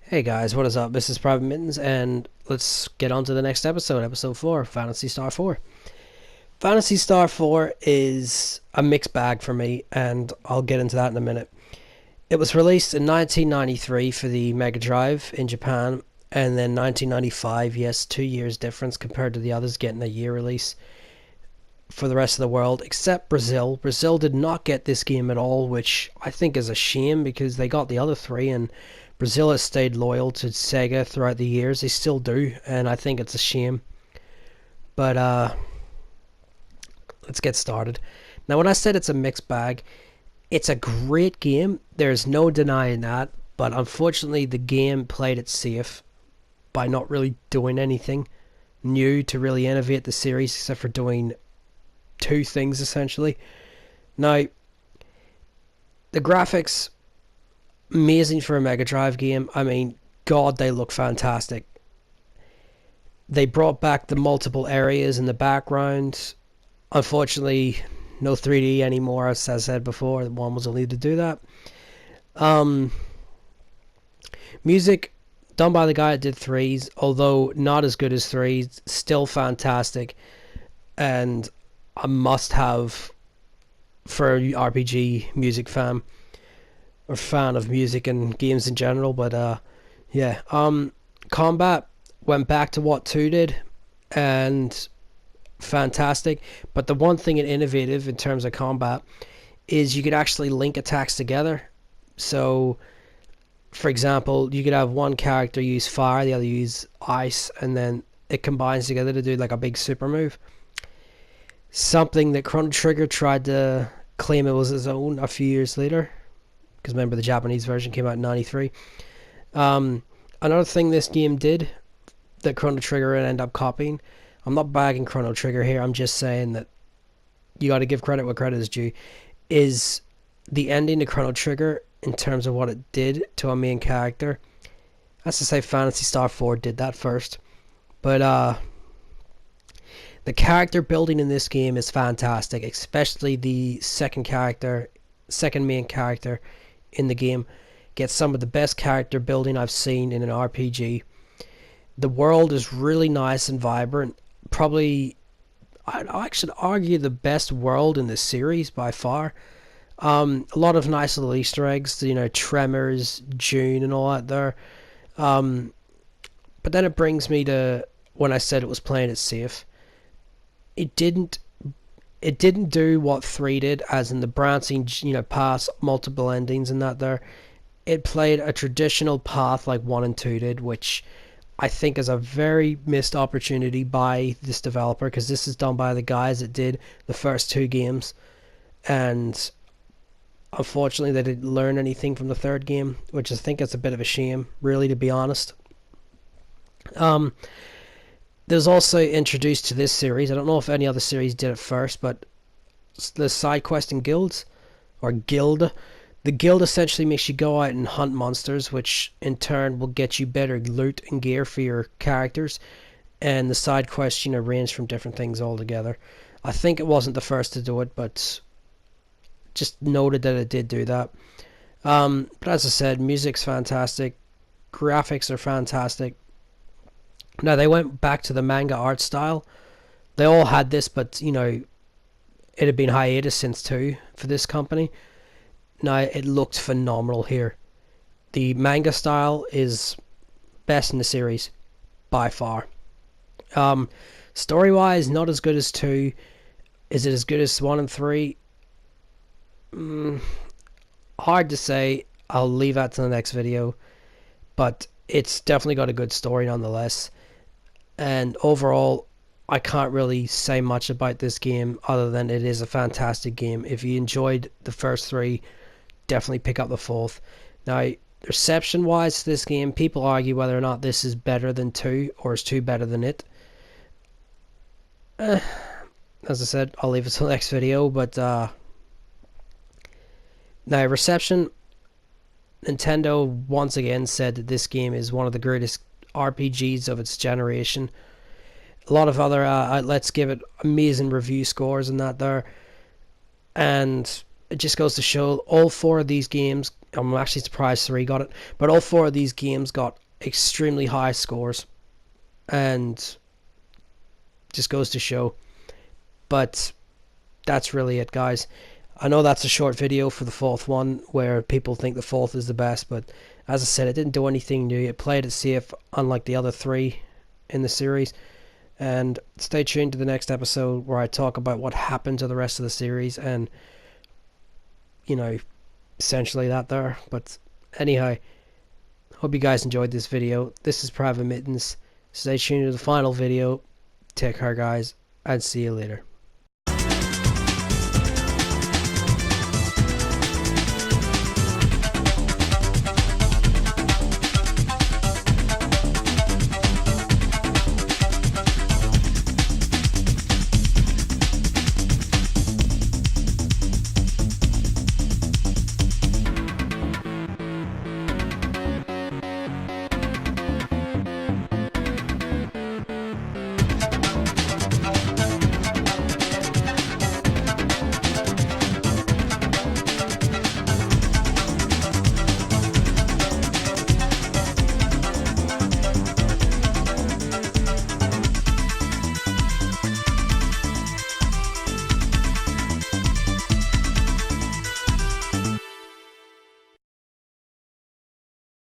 Hey guys, what is up? This is PvT-Mitten's, and let's get on to the next episode, episode 4, Phantasy Star 4. Phantasy Star 4 is a mixed bag for me, and I'll get into that in a minute. It was released in 1993 for the Mega Drive in Japan, and then 1995, yes, 2 years difference compared to the others getting a year release for the rest of the world, except Brazil. Brazil did not get this game at all, which I think is a shame because they got the other three, and Brazil has stayed loyal to Sega throughout the years. They still do, and I think it's a shame. But let's get started. Now, when I said it's a mixed bag, it's a great game. There's no denying that. But unfortunately, the game played it safe by not really doing anything new to really innovate the series, except for doing two things essentially. Now, the graphics, amazing for a Mega Drive game. I mean, God, they look fantastic. They brought back the multiple areas in the background. Unfortunately, no 3D anymore, as I said before. One was only to do that. Music done by the guy that did Threes, although not as good as Threes, still fantastic and a must-have for an RPG music fan or fan of music and games in general. But yeah, combat went back to what 2 did, and fantastic. But the one thing innovative in terms of combat is you could actually link attacks together. So for example, you could have one character use fire, the other use ice, and then it combines together to do like a big super move. Something that Chrono Trigger tried to claim it was his own a few years later, because remember the Japanese version came out in '93. Another thing this game did that Chrono Trigger ended up copying, I'm not bagging Chrono Trigger here, I'm just saying that you got to give credit where credit is due, is the ending to Chrono Trigger in terms of what it did to a main character. That's to say Phantasy Star 4 did that first. But the character building in this game is fantastic, especially the second main character in the game. Gets some of the best character building I've seen in an RPG. The world is really nice and vibrant. Probably, I should argue, the best world in the series by far. A lot of nice little Easter eggs, Tremors, June, and all that there. But then it brings me to when I said it was playing it safe. It didn't do what 3 did, as in the branching, paths, multiple endings, and that there. It played a traditional path like 1 and 2 did, which I think is a very missed opportunity by this developer, because this is done by the guys that did the first 2 games, and unfortunately they didn't learn anything from the third game, which I think is a bit of a shame, really, to be honest. There's also introduced to this series, I don't know if any other series did it first, but the side questing guilds, or guild. The guild essentially makes you go out and hunt monsters, which in turn will get you better loot and gear for your characters, and the side quests, range from different things altogether. I think it wasn't the first to do it, but just noted that it did do that. But as I said, music's fantastic, graphics are fantastic. Now, they went back to the manga art style. They all had this, but it had been hiatus since 2 for this company. Now, it looked phenomenal here. The manga style is best in the series by far. Story wise, not as good as 2. Is it as good as 1 and 3? Hard to say. I'll leave that to the next video, but it's definitely got a good story nonetheless. And overall, I can't really say much about this game other than it is a fantastic game. If you enjoyed the first 3, definitely pick up the 4th. Now, reception wise to this game, people argue whether or not this is better than 2 or is 2 better than it. As I said, I'll leave it till the next video. But now, reception, Nintendo once again said that this game is one of the greatest RPGs of its generation. A lot of other outlets give it amazing review scores and that there, and it just goes to show all four of these games. I'm actually surprised 3 got it, but all four of these games got extremely high scores, and just goes to show. But that's really it, guys. I know that's a short video for the fourth one, where people think the fourth is the best, but as I said, it didn't do anything new. It played it safe, unlike the other 3 in the series. And stay tuned to the next episode where I talk about what happened to the rest of the series and, you know, essentially that there. But anyhow, hope you guys enjoyed this video. This is Private Mittens. Stay tuned to the final video. Take care, guys, and see you later.